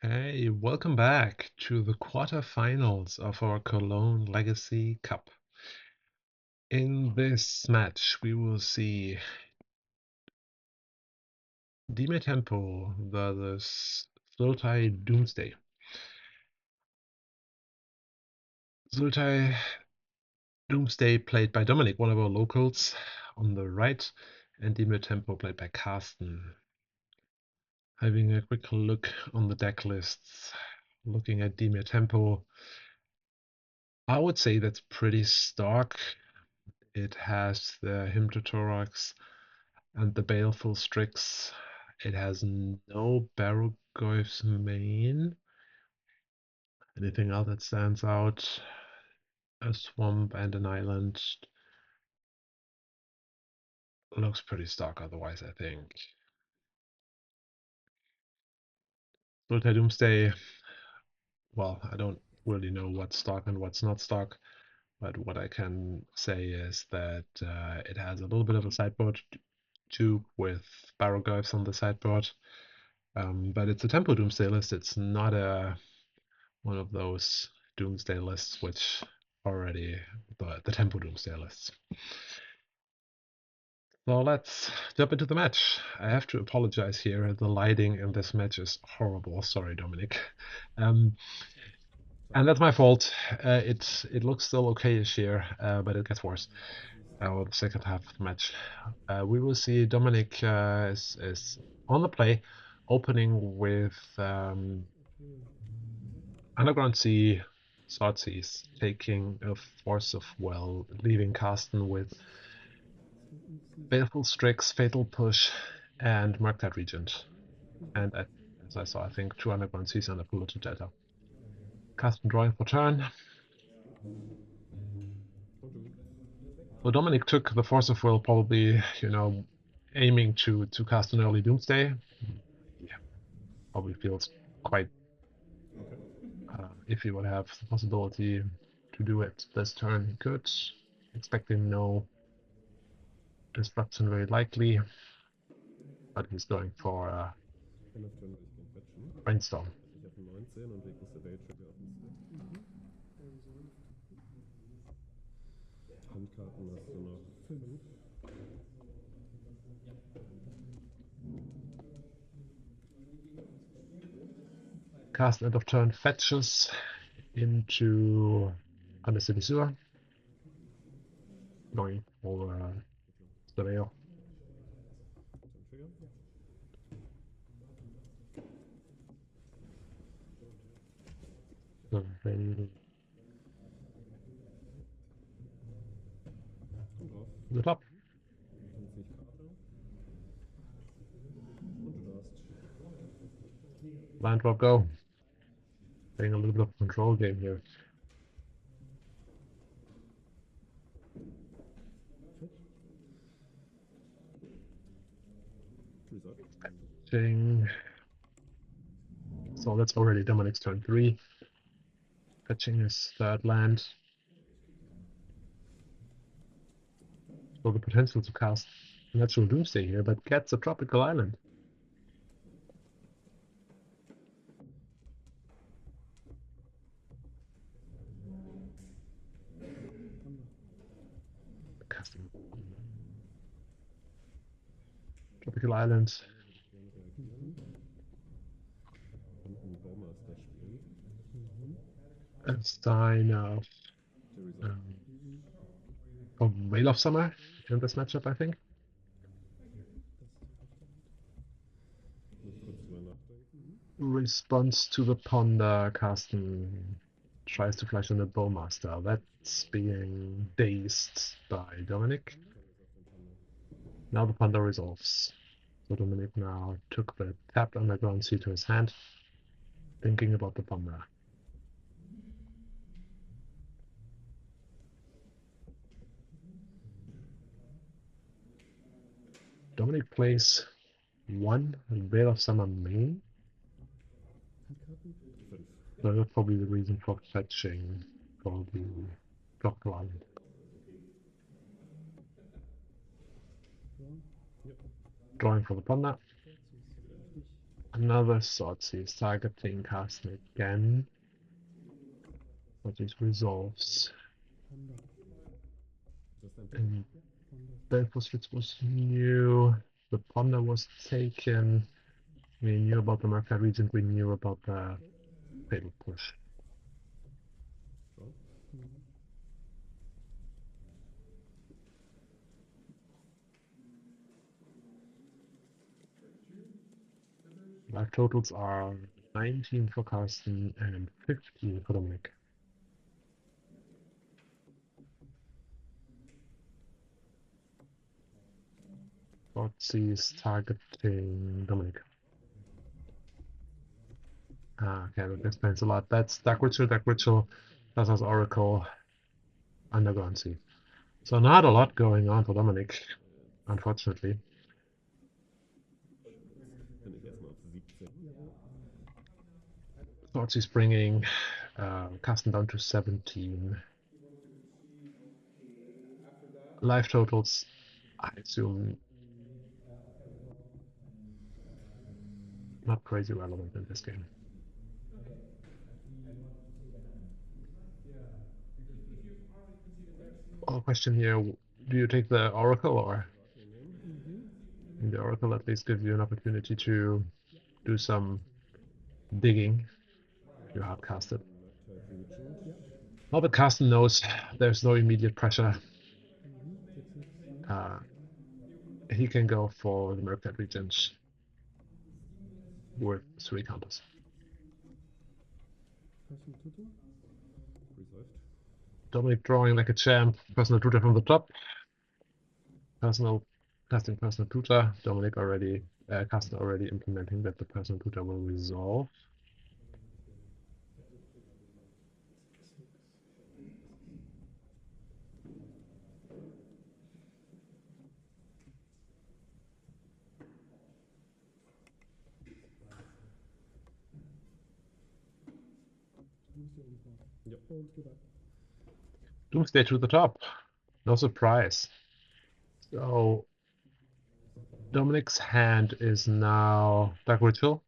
Hey, welcome back to the quarterfinals of our Cologne Legacy Cup. In this match, we will see Dimir versus Sultai Doomsday. Sultai Doomsday played by Dominic, one of our locals, on the right, and Dimir played by Carsten. Having a quick look on the deck lists, looking at Dimir I would say that's pretty stock. It has the Hymn to Thorax and the Baleful Strix. It has no Barrogoyf's main. Anything else that stands out? A swamp and an island. Looks pretty stock otherwise, I think. Sultai Doomsday, well, I don't really know what's stock and what's not stock, but what I can say is that it has a little bit of a sideboard too, with Barrogoyfs on the sideboard. But it's a Tempo Doomsday list. It's not one of those Doomsday lists which already the Tempo Doomsday lists. So let's jump into the match. I have to apologize here. The lighting in this match is horrible. Sorry, Dominic. And that's my fault. It looks still okay-ish here, but it gets worse. The second half of the match. We will see Dominic is on the play, opening with Underground Sea, Sword Seas, taking a Force of Will, leaving Carsten with Baleful Strix, Fatal Push, and Murktide Regent. And as I saw, I think 2 Underground Seas and a Polluted Delta. Carsten drawing for turn. So Dominic took the Force of Will, probably, aiming to cast an early Doomsday. Yeah, probably feels quite if he would have the possibility to do it this turn, he could. Expecting no disruption very likely, but he's going for Brainstorm. Cast end of turn fetches into Undercity Sewer. Going for Surveyor. The top. Land drop go. Playing a little bit of control game here. Fetching. So that's already Dominic's turn 3. Fetching his third land. So the potential to cast Natural Doomsday here, but gets a tropical island. Casting tropical island. A sign of Veil of Summer in this matchup, I think. Response to the Ponder, Carsten tries to flash in the Bowmaster. That's being dazed by Dominic. Now the Ponder resolves. So Dominic now took the tapped Underground Sea to his hand, thinking about the Ponder. Dominic plays 1 Veil of Summer main. So that's probably the reason for fetching for the block line. Drawing for the Ponder. Another Sotsy is targeting Carsten again. But it resolves. And Belfast Street was new. The Ponder was taken. We knew about the Mercat region. We knew about the Fatal Push. Life totals are 19 for Carsten and 15 for Dominic. Botzi is targeting Dominic. Ah, okay, that explains a lot. That's Dark Ritual, that has Oracle, Underground Sea. So not a lot going on for Dominic, unfortunately. Botzi's bringing Carsten down to 17. Life totals, I assume, not crazy relevant in this game. Well, question here, do you take the Oracle, or the Oracle at least gives you an opportunity to do some digging if you hardcast it? Now that Carsten knows there's no immediate pressure, he can go for the Mercat Regents with 3 counters. Dominic drawing like a champ, personal tutor from the top. Casting personal tutor. Dominic already, Carsten already implementing that the personal tutor will resolve. Doomsday to the top. No surprise. So Dominic's hand is now Dark Ritual.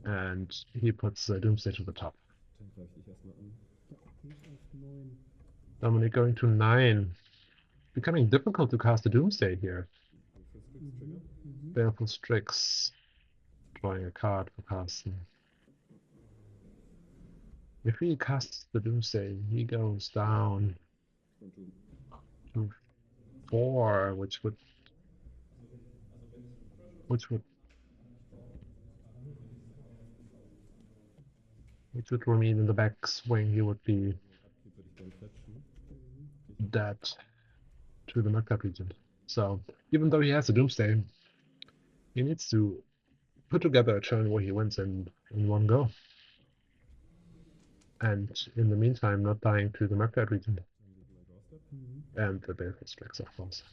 And he puts Doomsday to the top. Dominic going to 9. Becoming difficult to cast a Doomsday here. Baleful Strix. Drawing a card for Carsten. If he casts the Doomsday, he goes down to 4, which would mean in the backswing he would be dead to the Mercat Regent. So even though he has a Doomsday, he needs to put together a turn where he wins in one go. And in the meantime, not dying to the Mercat Regent. And the Baleful Strix, of course.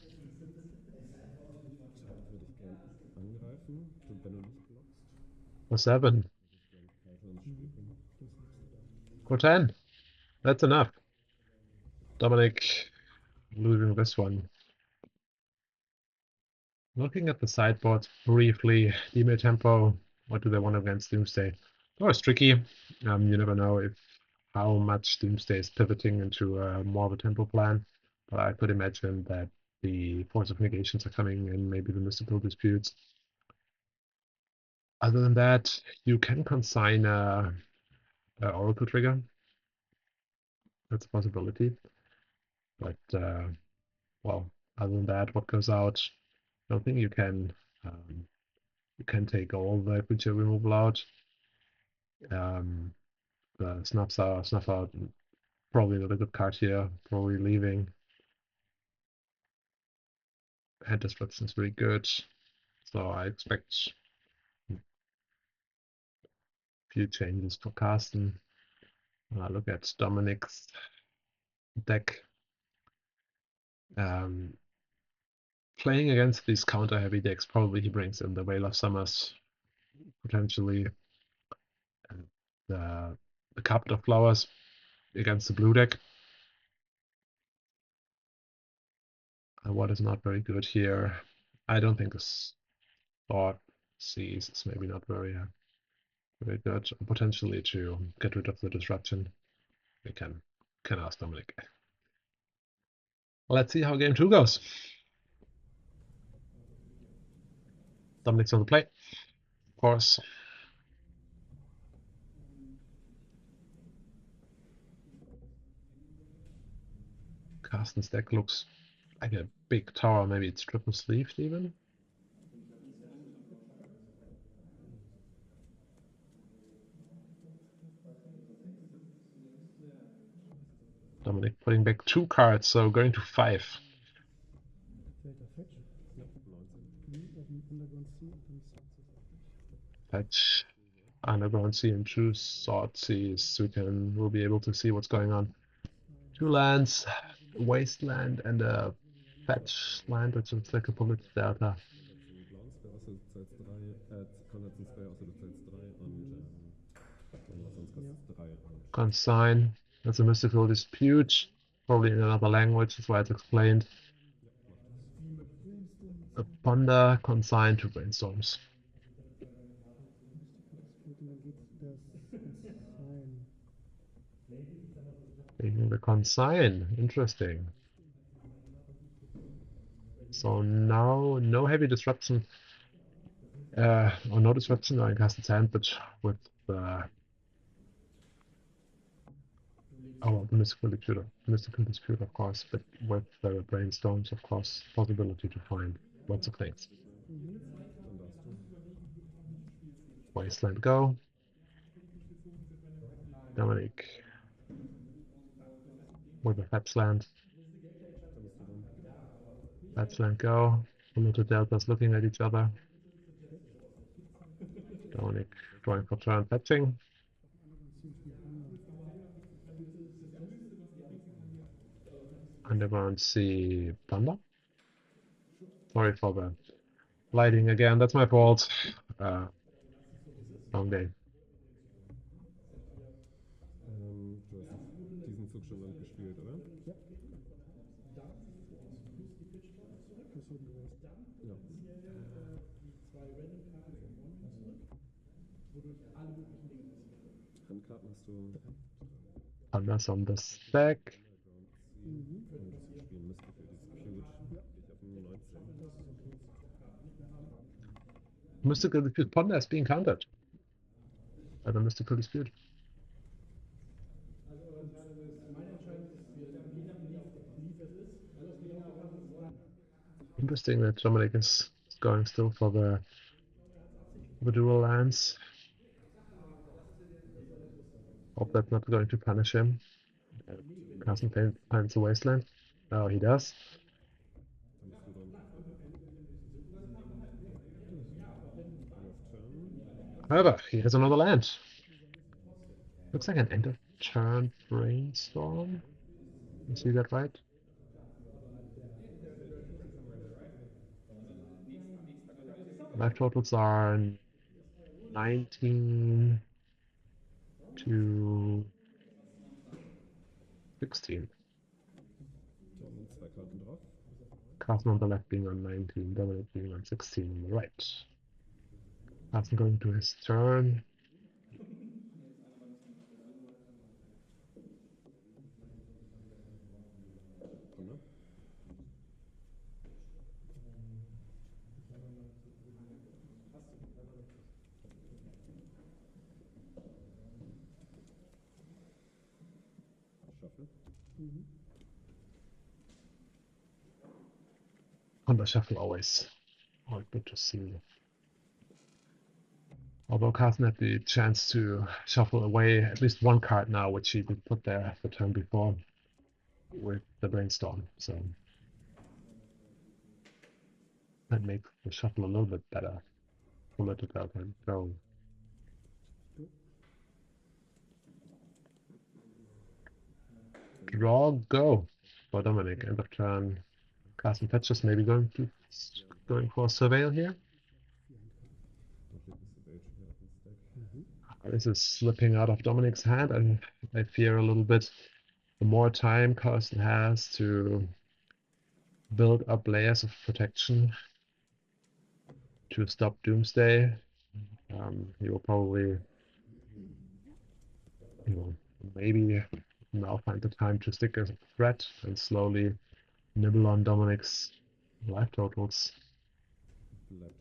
For 7. For 10. That's enough. Dominic losing this one. Looking at the sideboard briefly, Dimir tempo, what do they want against Doomsday? Oh, it's tricky. You never know how much Doomsday is pivoting into more of a tempo plan, but I could imagine that the Force of Negations are coming in, maybe the Mystical Disputes. Other than that, you can consign a Oracle trigger. That's a possibility. But, well, other than that, what goes out? I don't think you can take all the creature removal out. The snuff out, probably not a good card here, probably leaving. Hand destruction is very good, so I expect a few changes for Carsten. Look at Dominic's deck. Playing against these counter heavy decks, probably he brings in the Veil of Summers, potentially the Carpet of Flowers against the blue deck. What is not very good here? I don't think this thought seas is maybe not very very good. Potentially to get rid of the disruption, we can ask Dominic. Let's see how game 2 goes. Dominic's on the play, of course. Carsten's deck looks like a big tower. Maybe it's triple sleeved even. Dominic putting back 2 cards, so going to 5. Fetch, Underground Sea and 2 Sword Seas. We'll be able to see what's going on. 2 lands, Wasteland and a Fetch land, which looks like a Bullet Delta. Consign, that's a mystical dispute, probably in another language, that's why it's explained. A Ponder, consign, 2 brainstorms. Taking the consign, interesting. So now no heavy disruption, or no disruption in Carsten's hand, but with the the mystical dispute, of course, but with the brainstorms, of course, possibility to find lots of things. Wasteland go. Dominic with a Fetchland. Fetchland go. The little deltas looking at each other. Dominic drawing for turn fetching. Underground Sea Thunder. Sorry for the lighting again, that's my fault. Long day. Du hast diesen Zug schon lang gespielt, oder? Ja. Handkarten hast du. Thunders on the stack. Mystical Dispute Ponder is being countered by the Mystical Dispute. Interesting that Dominic is going still for the dual lands. Hope that's not going to punish him. Carsten finds the Wasteland. Oh, he does. However, he has another land. Looks like an end of turn brainstorm. You see that right? Life totals are 19 to 16. Carsten on the left being on 19, Dominic being on 16 on the right. Carsten going to his turn. On the shuffle always good to see. Although Carsten had the chance to shuffle away at least one card now, which he did put there the turn before with the brainstorm. So that makes the shuffle a little bit better. Pull it out and go. Draw go for Dominic. End of turn. Carsten fetches maybe going for a surveil here. This is slipping out of Dominic's hand, and I fear a little bit the more time Carsten has to build up layers of protection to stop Doomsday. He will probably, maybe now find the time to stick as a threat and slowly nibble on Dominic's life totals.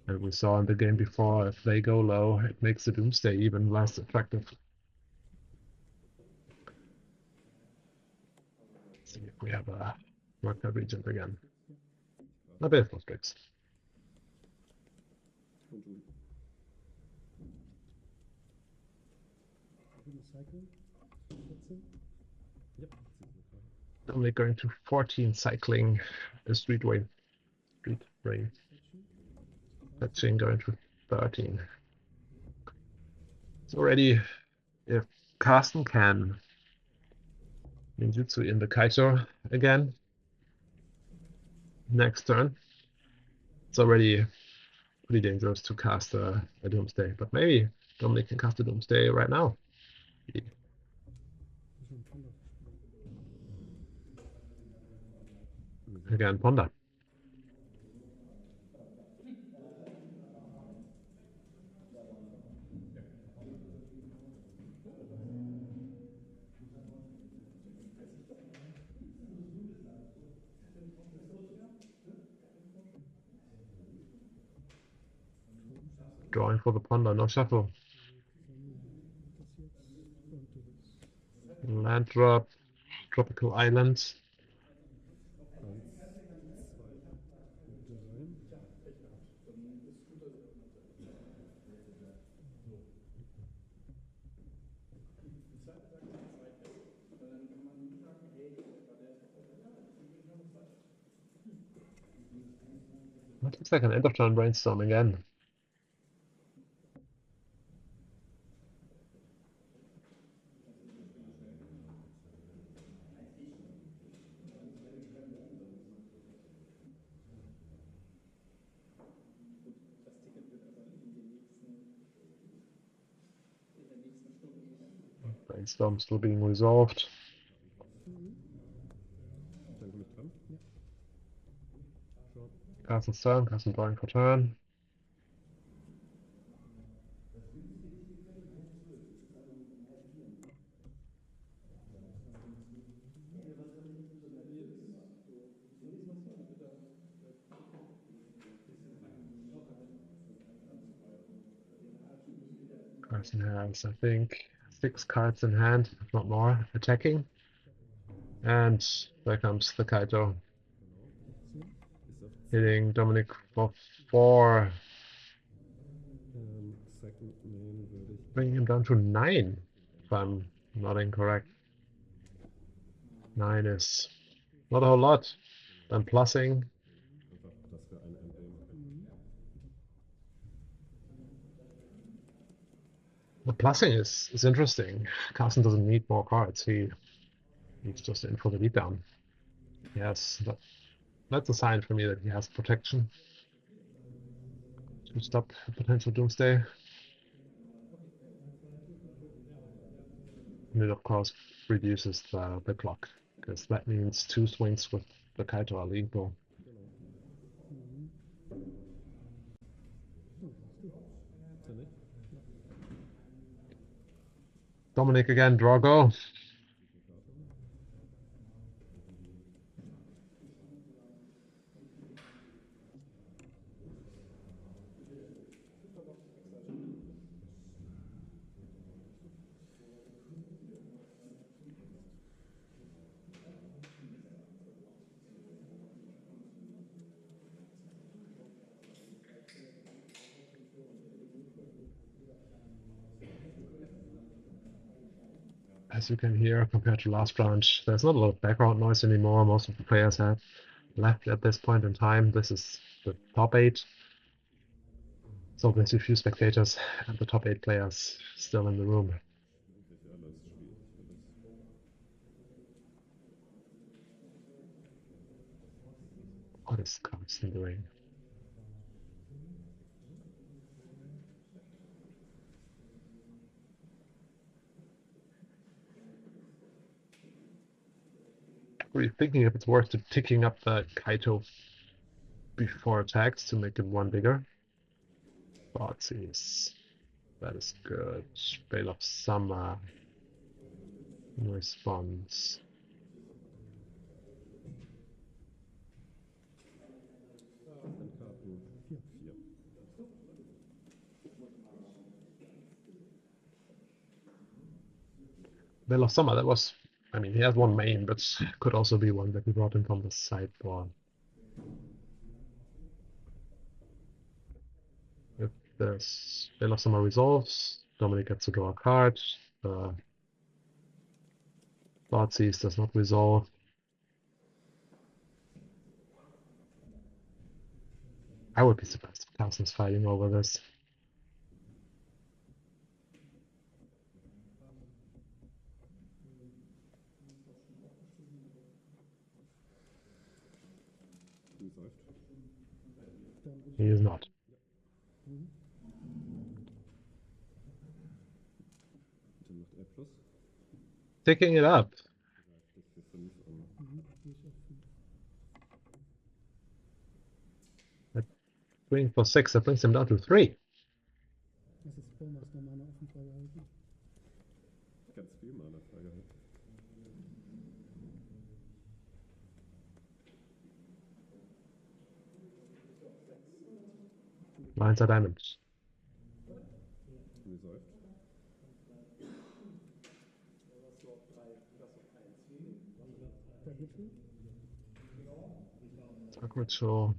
And we saw in the game before, if they go low, it makes the Doomsday even less attractive. Let's see if we have a marker region again. A bit of tricks. Only going to 14 cycling the street ring. Fetching going to 13. It's already, if Carsten can ninjutsu in the Kaito again next turn, it's already pretty dangerous to cast a Doomsday. But maybe Dominic can cast a Doomsday right now. Again, Ponder. Drawing for the Ponder, no shuffle. Land drop, tropical islands. That looks like an end of turn brainstorm again. Brainstorm still being resolved. Carsten's turn, Carsten drawing for turn. Carsten has, I think, 6 cards in hand, if not more, attacking. And there comes the Kaito. Hitting Dominic for 4. Bringing him down to 9, if I'm not incorrect. 9 is not a whole lot. Then plussing. The plussing is interesting. Carsten doesn't need more cards. He's just in for the lead down. Yes, that's a sign for me that he has protection to stop a potential Doomsday. And it, of course, reduces the clock, because that means 2 swings with the Kaito are legal. Dominic again, draw go. As you can hear, compared to last round, there's not a lot of background noise anymore. Most of the players have left at this point in time. This is the top 8. So there's a few spectators and the top 8 players still in the room. What is Carsten doing? Were you thinking if it's worth ticking up the Kaito before attacks to make it 1 bigger? Thoughtseize. That is good. Veil of Summer. Response. Endkarten 4. Veil of Summer, that was. I mean, he has one main, but could also be one that we brought in from the sideboard. If this Veil of Summer resolves, Dominic gets to draw a card. Thoughtseize does not resolve. I would be surprised if Carsten's fighting over this. Resolved. He is not. Dann macht er plus. Picking it up. Reicht das für 5 an. Swing for 6, that brings him down to 3. Das ist Baumaster Mana offen freigehalten. Ganz viel Mana freigehalten. Lines are diamonds. Resolved. Der Gipfel. Dark Ritual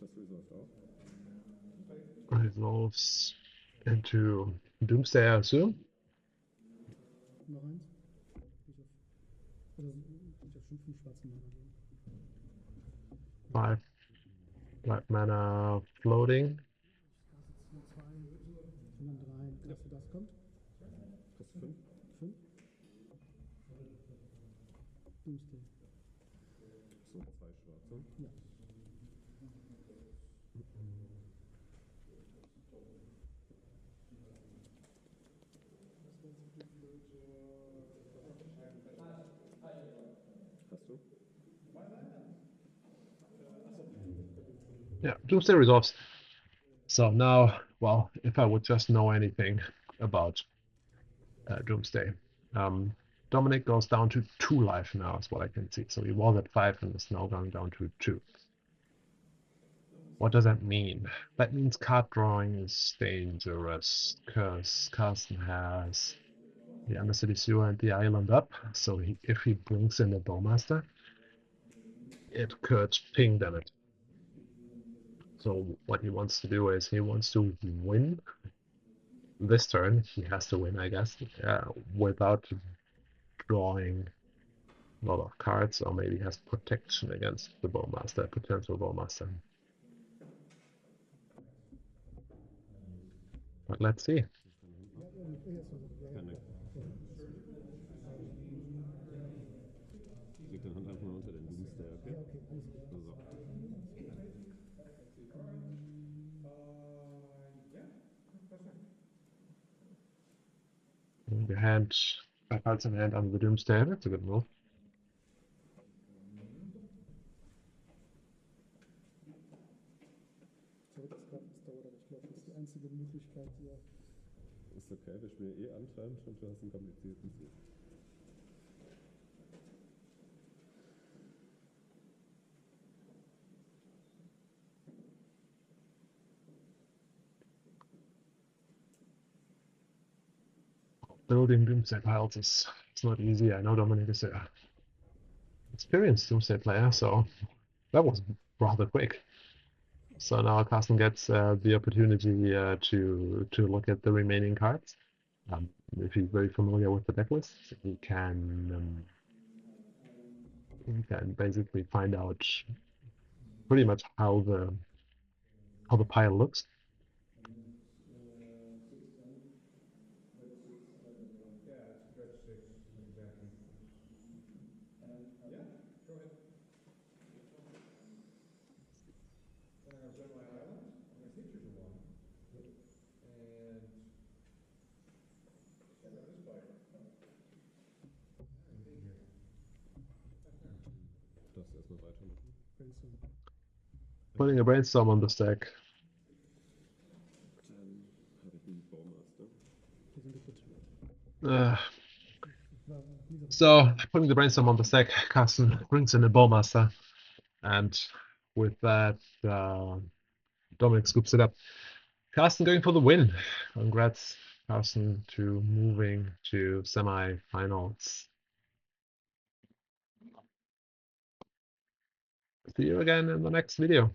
Das resolved auch. resolves into Doomsday, I assume. Noch eins. Ich auf 5 schwarzen Mana geben. 5 black mana floating. Und dann 3. Dass das kommt. Plus 5. 5. Doomsday. So, 2 schwarze. Ja. Hast du? Yeah, Doomsday resolves. So now, well, if I would just know anything about Doomsday, Dominic goes down to 2 life now, is what I can see. So he was at 5 and is now going down to 2. What does that mean? That means card drawing is dangerous, because Carsten has the Undercity Sewer and the Island up, so if he brings in the Bowmaster, it could ping damage. So what he wants to do is he wants to win this turn. He has to win, I guess, without drawing a lot of cards, or maybe has protection against the Bowmaster, potential Bowmaster. But let's see. Keine. Leg deine Hand einfach mal unter den Doomsday, okay? Ja, okay, alles gut. So. Your hand, I felt some hand under the Doomsday. That's a good move. Zurückkartenliste, oder ich glaube, das ist die einzige Möglichkeit hier. Ist okay, wir spielen eh Unturned und du hast einen komplizierten Zug. Building Doomsday piles is it's not easy. I know Dominic is a experienced Doomsday player, so that was rather quick. So now Carsten gets the opportunity to look at the remaining cards. If he's very familiar with the decklist, he can basically find out pretty much how the pile looks. Du darfst erstmal weitermachen. Brainstorm. Putting a brainstorm on the stack Habe ich nie Baumaster. Die sind liquid. Uh, War, wie gesagt, so, putting the brainstorm on the stack, Carsten brings in a Bowmaster, and with that, Dominic scoops it up. Carsten going for the win. Congrats, Carsten, to moving to semi-finals. See you again in the next video.